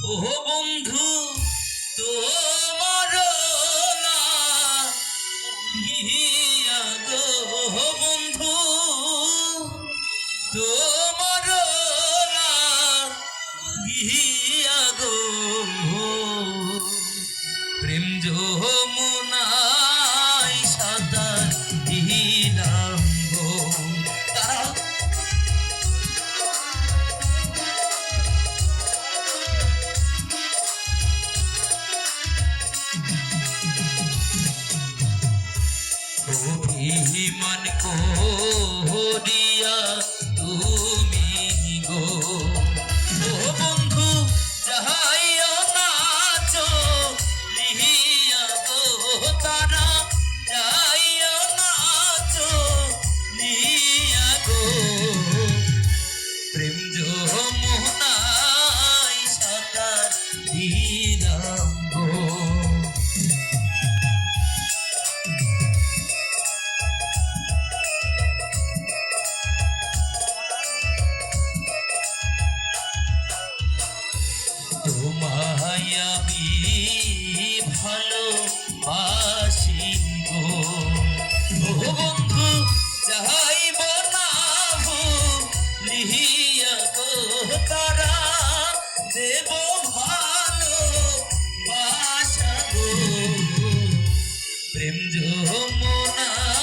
ও বন্ধু তোমার গিয়া গো বন্ধু তোমার গিয়া গো প্রেম যমুনায় সাঁতার দিলাম গো অভিমান করিয়া তুমি গো ও বন্ধু যাহাইও নাচো লিহিয়া গো তারা যাইও নাচো লিহিয়া গো প্রেম যমুনায় সাঁতার দিলাম গো তোমায় আমি ভালোবাসি গো ও বন্ধু যাইব না ভুলিয়া গো তারা দেব ভালোবাসা গো প্রেম যমুনায়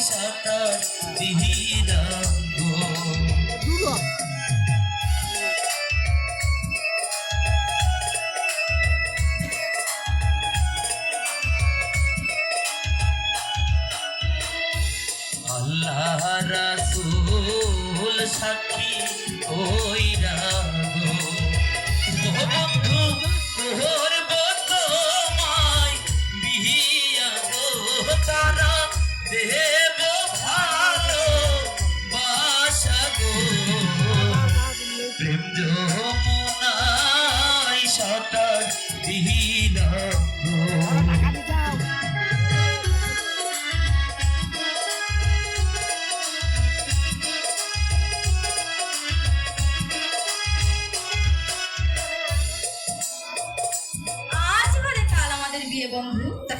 সাঁতার দিলাম গো আল্লাহ রাসূল সাক্ষী কইরা গো ও বন্ধু করব তোমায় বিয়া গো তারা দেব ভালোবাসা গো প্রেম যমুনায় সাঁতার দিলাম